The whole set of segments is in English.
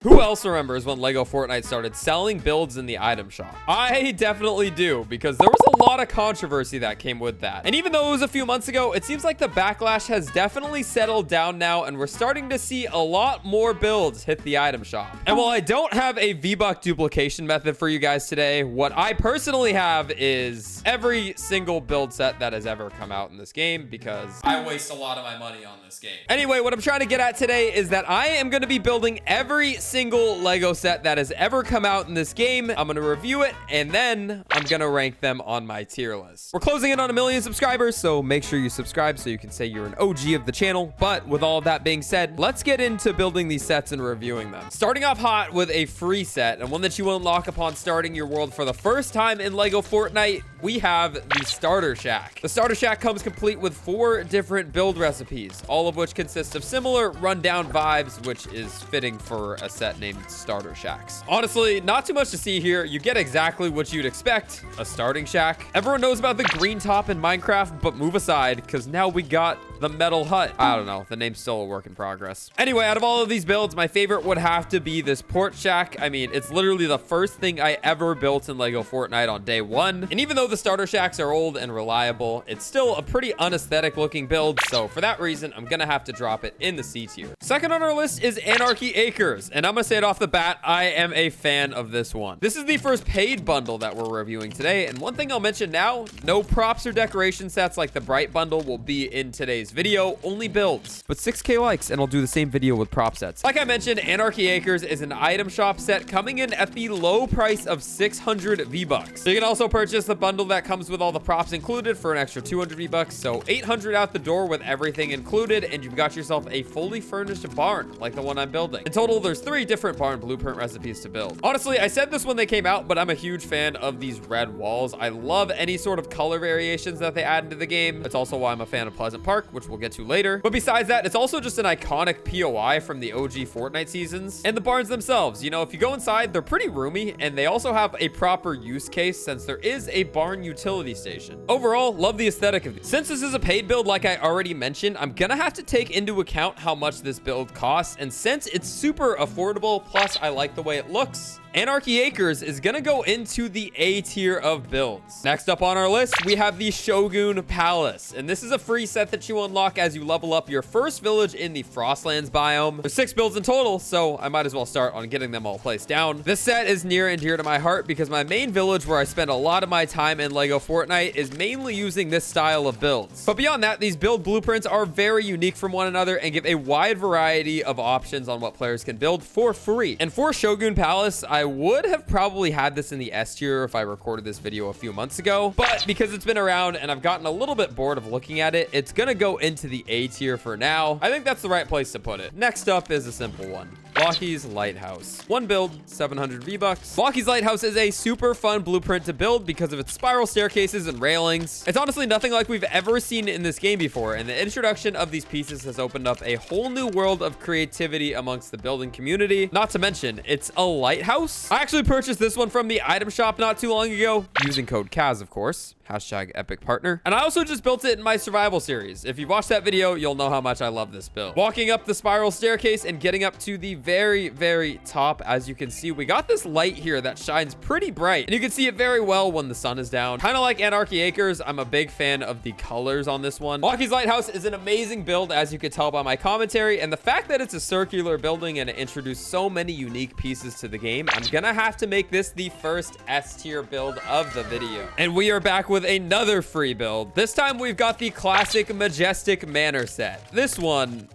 Who else remembers when LEGO Fortnite started selling builds in the item shop? I definitely do, because there was a lot of controversy that came with that. And even though it was a few months ago, it seems like the backlash has definitely settled down now, and we're starting to see a lot more builds hit the item shop. And while I don't have a V-Buck duplication method for you guys today, what I personally have is every single build set that has ever come out in this game, because I waste a lot of my money on this game. Anyway, what I'm trying to get at today is that I am going to be building every single Lego set that has ever come out in this game. I'm going to review it, and then I'm going to rank them on my tier list. We're closing in on 1 million subscribers, so make sure you subscribe so you can say you're an OG of the channel. But with all of that being said, let's get into building these sets and reviewing them. Starting off hot with a free set, and one that you will unlock upon starting your world for the first time in LEGO Fortnite, we have the Starter Shack. The Starter Shack comes complete with 4 different build recipes, all of which consist of similar rundown vibes, which is fitting for a set named Starter Shacks. Honestly, not too much to see here. You get exactly what you'd expect, a starting shack. Everyone knows about the green top in Minecraft, but move aside, because now we got the metal hut. I don't know, the name's still a work in progress. Anyway, out of all of these builds, my favorite would have to be this port shack. I mean, it's literally the first thing I ever built in LEGO Fortnite on day 1. And even though the starter shacks are old and reliable, it's still a pretty unaesthetic looking build. So for that reason, I'm gonna have to drop it in the C tier. Second on our list is Anarchy Acres. And I'm gonna say it off the bat, I am a fan of this one. This is the first paid bundle that we're reviewing today. And one thing I'll mention now, no props or decoration sets like the Bright bundle will be in today's video, only builds. But 6K likes and I'll do the same video with prop sets. Like I mentioned, Anarchy Acres is an item shop set coming in at the low price of 600 V-Bucks. You can also purchase the bundle that comes with all the props included for an extra 200 V-Bucks. So 800 out the door with everything included, and you've got yourself a fully furnished barn like the one I'm building. In total, there's 3 different barn blueprint recipes to build. Honestly, I said this when they came out, but I'm a huge fan of these red walls. I love any sort of color variations that they add into the game. It's also why I'm a fan of Pleasant Park, which we'll get to later. But besides that, it's also just an iconic POI from the OG Fortnite seasons. And the barns themselves, you know, if you go inside, they're pretty roomy, and they also have a proper use case since there is a barn utility station. Overall, love the aesthetic of these. Since this is a paid build, like I already mentioned, I'm gonna have to take into account how much this build costs. And since it's super affordable, plus I like the way it looks, Anarchy Acres is gonna go into the A tier of builds. Next up on our list, we have the Shogun Palace. And this is a free set that you unlock as you level up your first village in the Frostlands biome. There's 6 builds in total, so I might as well start on getting them all placed down. This set is near and dear to my heart because my main village where I spend a lot of my time in LEGO Fortnite is mainly using this style of builds. But beyond that, these build blueprints are very unique from one another and give a wide variety of options on what players can build for free. And for Shogun Palace, I would have probably had this in the S tier if I recorded this video a few months ago, but because it's been around and I've gotten a little bit bored of looking at it, it's gonna go into the A tier for now. I think that's the right place to put it. Next up is a simple one. Lockie's Lighthouse. 1 build, 700 V-Bucks. Lockie's Lighthouse is a super fun blueprint to build because of its spiral staircases and railings. It's honestly nothing like we've ever seen in this game before, and the introduction of these pieces has opened up a whole new world of creativity amongst the building community. Not to mention, it's a lighthouse. I actually purchased this one from the item shop not too long ago, using code Kaz, of course. Hashtag epic partner. And I also just built it in my survival series. If you've watched that video, you'll know how much I love this build. Walking up the spiral staircase and getting up to the very, very top, as you can see, we got this light here that shines pretty bright. And you can see it very well when the sun is down. Kind of like Anarchy Acres, I'm a big fan of the colors on this one. Lockie's Lighthouse is an amazing build, as you could tell by my commentary. And the fact that it's a circular building and it introduced so many unique pieces to the game, I'm gonna have to make this the first S tier build of the video. And we are back with another free build. This time we've got the classic Majestic Manor set. This one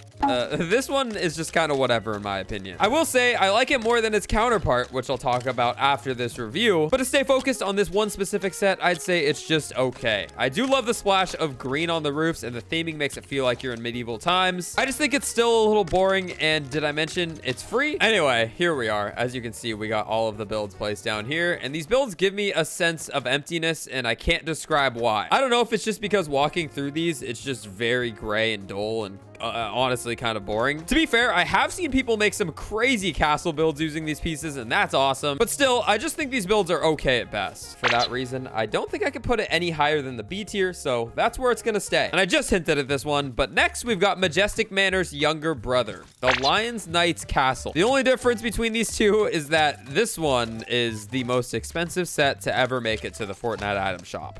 is just kind of whatever in my opinion. I will say I like it more than its counterpart, which I'll talk about after this review. But to stay focused on this one specific set, I'd say it's just okay. I do love the splash of green on the roofs, and the theming makes it feel like you're in medieval times. I just think it's still a little boring, and did I mention it's free? Anyway, here we are. As you can see, we got all of the builds placed down here, and these builds give me a sense of emptiness, and I can't describe why. I don't know if it's just because walking through these, it's just very gray and dull and honestly kind of boring. To be fair, I have seen people make some crazy castle builds using these pieces, and that's awesome. But still, I just think these builds are okay at best. For that reason, I don't think I could put it any higher than the B tier, so that's where it's gonna stay. And I just hinted at this one, but next we've got Majestic Manor's younger brother, the Lion's Knight's Castle. The only difference between these two is that this one is the most expensive set to ever make it to the Fortnite item shop.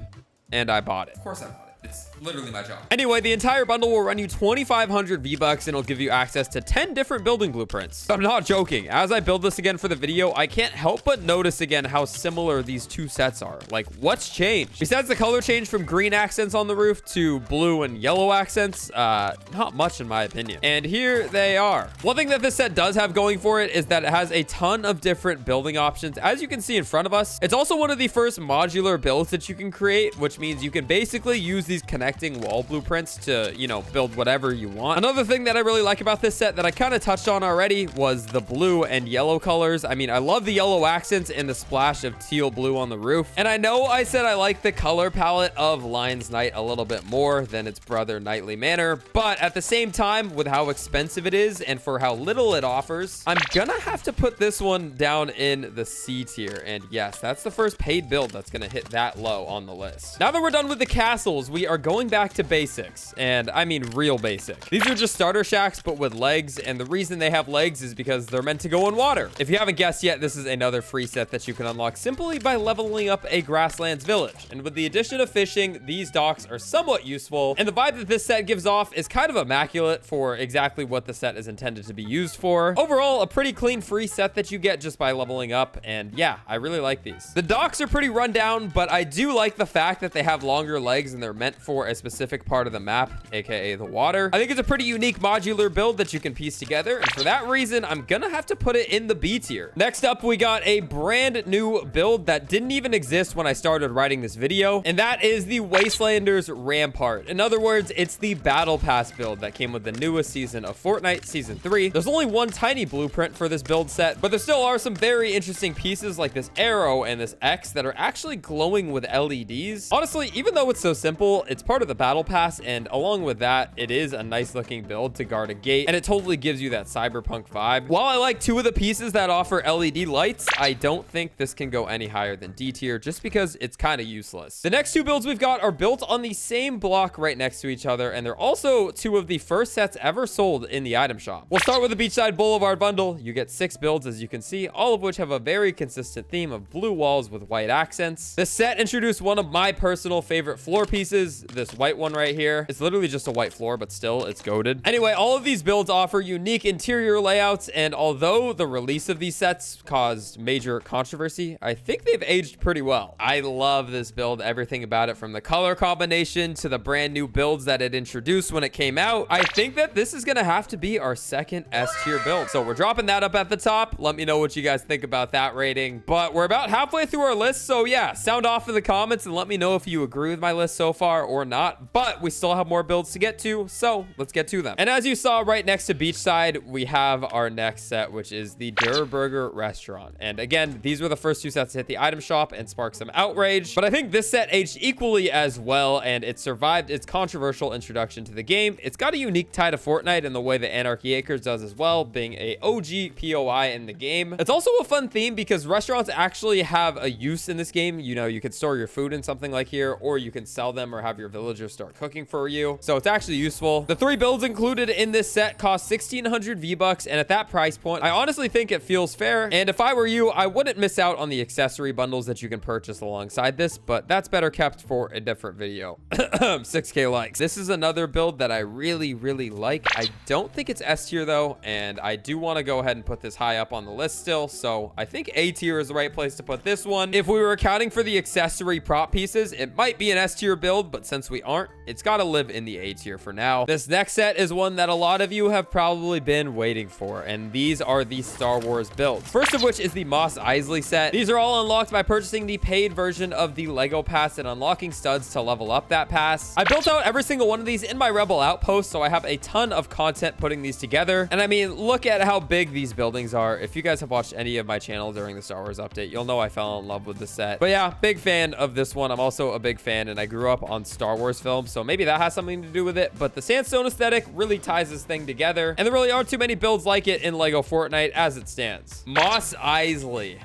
And I bought it. Of course I bought it. It's literally my job. Anyway, the entire bundle will run you 2,500 V-Bucks and it'll give you access to 10 different building blueprints. I'm not joking. As I build this again for the video, I can't help but notice again how similar these two sets are. Like, what's changed? Besides the color change from green accents on the roof to blue and yellow accents, not much in my opinion. And here they are. One thing that this set does have going for it is that it has a ton of different building options. As you can see in front of us, it's also one of the first modular builds that you can create, which means you can basically use these connecting wall blueprints to, you know, build whatever you want. Another thing that I really like about this set that I kind of touched on already was the blue and yellow colors. I mean, I love the yellow accents and the splash of teal blue on the roof. And I know I said I like the color palette of Lion's Knight a little bit more than its brother Knightly Manor, but at the same time, with how expensive it is and for how little it offers, I'm gonna have to put this one down in the C tier. And yes, that's the first paid build that's gonna hit that low on the list. Now that we're done with the castles, we are going back to basics, and I mean real basic. These are just starter shacks but with legs, and the reason they have legs is because they're meant to go in water. If you haven't guessed yet, this is another free set that you can unlock simply by leveling up a grasslands village. And with the addition of fishing, these docks are somewhat useful, and the vibe that this set gives off is kind of immaculate for exactly what the set is intended to be used for. Overall, a pretty clean free set that you get just by leveling up, and yeah, I really like these. The docks are pretty run down, but I do like the fact that they have longer legs and they're meant for a specific part of the map, aka the water. I think it's a pretty unique modular build that you can piece together, and for that reason, I'm gonna have to put it in the B tier. Next up, we got a brand new build that didn't even exist when I started writing this video, and that is the Wastelander's Rampart. In other words, it's the Battle Pass build that came with the newest season of Fortnite, Season 3. There's only one tiny blueprint for this build set, but there still are some very interesting pieces like this arrow and this X that are actually glowing with LEDs. Honestly, even though it's so simple, it's part of the Battle Pass, and along with that, it is a nice looking build to guard a gate, and it totally gives you that cyberpunk vibe. While I like two of the pieces that offer LED lights, I don't think this can go any higher than D tier just because it's kind of useless. The next two builds we've got are built on the same block right next to each other, and they're also two of the first sets ever sold in the item shop. We'll start with the Beachside Boulevard bundle. You get 6 builds, as you can see, all of which have a very consistent theme of blue walls with white accents. This set introduced one of my personal favorite floor pieces, this white one right here. It's literally just a white floor, but still, it's goated. Anyway, all of these builds offer unique interior layouts, and although the release of these sets caused major controversy, I think they've aged pretty well. I love this build, everything about it, from the color combination to the brand new builds that it introduced when it came out. I think that this is gonna have to be our second S tier build. So we're dropping that up at the top. Let me know what you guys think about that rating. But we're about halfway through our list, so yeah, sound off in the comments and let me know if you agree with my list so far or not. But we still have more builds to get to, so let's get to them. And as you saw right next to Beachside, we have our next set, which is the Durrr Burger Restaurant. And again, these were the first two sets to hit the item shop and spark some outrage, but I think this set aged equally as well, and it survived its controversial introduction to the game. It's got a unique tie to Fortnite in the way that Anarchy Acres does as well, being a OG POI in the game. It's also a fun theme because restaurants actually have a use in this game. You know, you could store your food in something like here, or you can sell them or have your villagers start cooking for you. So it's actually useful. The 3 builds included in this set cost 1,600 V-Bucks, and at that price point, I honestly think it feels fair. And if I were you, I wouldn't miss out on the accessory bundles that you can purchase alongside this, but that's better kept for a different video. 6K likes. This is another build that I really like. I don't think it's S tier though, and I do want to go ahead and put this high up on the list still, so I think A tier is the right place to put this one. If we were accounting for the accessory prop pieces, it might be an S tier build, but since we aren't, it's got to live in the A tier for now. This next set is one that a lot of you have probably been waiting for, and these are the Star Wars builds. First of which is the Mos Eisley set. These are all unlocked by purchasing the paid version of the LEGO Pass and unlocking studs to level up that pass. I built out every single one of these in my Rebel Outpost, so I have a ton of content putting these together. And I mean, look at how big these buildings are. If you guys have watched any of my channel during the Star Wars update, you'll know I fell in love with the set. But yeah, big fan of this one. I'm also a big fan, and I grew up on Star Wars Wars film, so maybe that has something to do with it. But the sandstone aesthetic really ties this thing together, and there really aren't too many builds like it in LEGO Fortnite as it stands. Mos Eisley.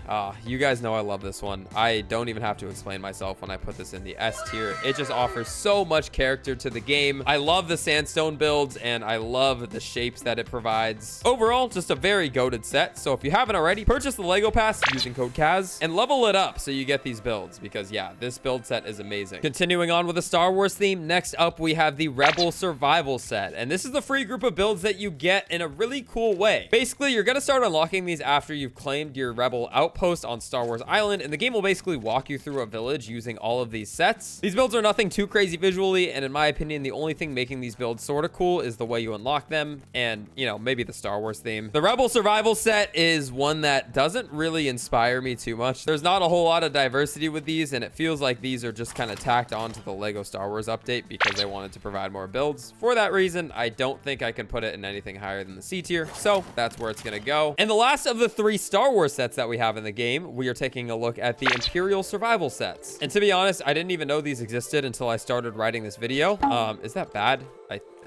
You guys know I love this one. I don't even have to explain myself when I put this in the S tier. It just offers so much character to the game. I love the sandstone builds, and I love the shapes that it provides. Overall, just a very goated set. So if you haven't already, purchase the LEGO Pass using code Kaz and level it up so you get these builds, because yeah, this build set is amazing. Continuing on with the Star Wars theme, next up we have the Rebel Survival set, and this is the free group of builds that you get in a really cool way. Basically, you're gonna start unlocking these after you've claimed your Rebel outpost on Star Wars Island, and the game will basically walk you through a village using all of these sets. These builds are nothing too crazy visually, and in my opinion, the only thing making these builds sort of cool is the way you unlock them, and you know, maybe the Star Wars theme. The Rebel Survival set is one that doesn't really inspire me too much. There's not a whole lot of diversity with these, and it feels like these are just kind of tacked onto the LEGO Star Wars update because they wanted to provide more builds. For that reason, I don't think I can put it in anything higher than the C tier, so that's where it's gonna go. And the last of the 3 Star Wars sets that we have in the game, we are taking a look at the Imperial Survival sets. And to be honest, I didn't even know these existed until I started writing this video. Is that bad?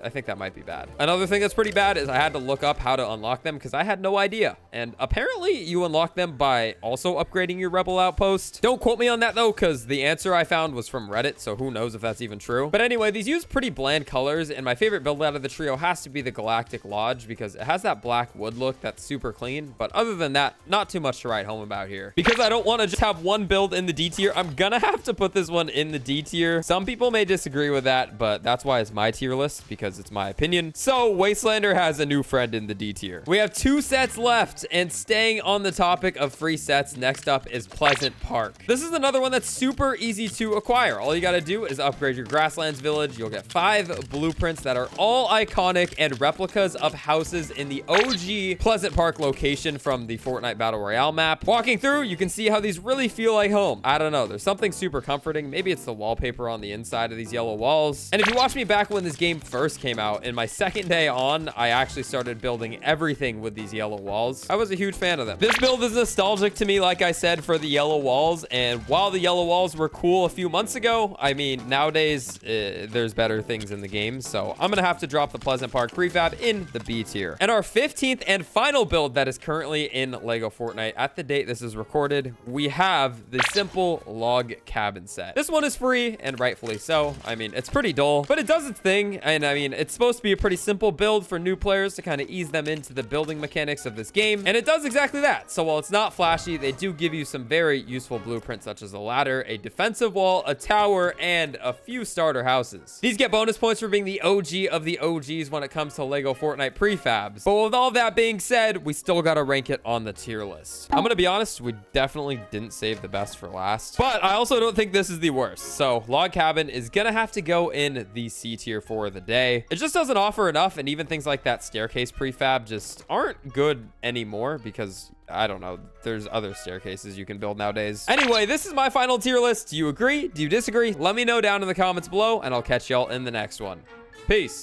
I think that might be bad. Another thing that's pretty bad is I had to look up how to unlock them because I had no idea. And apparently you unlock them by also upgrading your Rebel outpost. Don't quote me on that though, because the answer I found was from Reddit, so who knows if that's even true. But anyway, these use pretty bland colors, and my favorite build out of the trio has to be the Galactic Lodge because it has that black wood look that's super clean. But other than that, not too much to write home about here. Because I don't want to just have one build in the D tier, I'm gonna have to put this one in the D tier. Some people may disagree with that, but that's why it's my tier list, because it's my opinion. So Wastelander has a new friend in the D tier. We have 2 sets left, and staying on the topic of free sets, next up is Pleasant Park. This is another one that's super easy to acquire. All you got to do is upgrade your Grasslands village. You'll get 5 blueprints that are all iconic and replicas of houses in the OG Pleasant Park location from the Fortnite Battle Royale map. Walking through, you can see how these really feel like home. I don't know. There's something super comforting. Maybe it's the wallpaper on the inside of these yellow walls. And if you watch me back when this game first came out, in my second day on, I actually started building everything with these yellow walls. I was a huge fan of them. This build is nostalgic to me, like I said, for the yellow walls. And while the yellow walls were cool a few months ago, I mean, nowadays, there's better things in the game. So I'm going to have to drop the Pleasant Park prefab in the B tier. And our 15th and final build that is currently in LEGO Fortnite at the date this is recorded, we have the simple log cabin set. This one is free, and rightfully so. I mean, it's pretty dull, but it does its thing. And I mean, it's supposed to be a pretty simple build for new players to kind of ease them into the building mechanics of this game, and it does exactly that. So while it's not flashy, they do give you some very useful blueprints such as a ladder, a defensive wall, a tower, and a few starter houses. These get bonus points for being the OG of the OGs when it comes to LEGO Fortnite prefabs. But with all that being said, we still gotta rank it on the tier list. I'm gonna be honest, we definitely didn't save the best for last, but I also don't think this is the worst. So log cabin is gonna have to go in the C tier for the day. It just doesn't offer enough, and even things like that staircase prefab just aren't good anymore because I don't know, there's other staircases you can build nowadays. Anyway, this is my final tier list. Do you agree? Do you disagree? Let me know down in the comments below, and I'll catch y'all in the next one. Peace.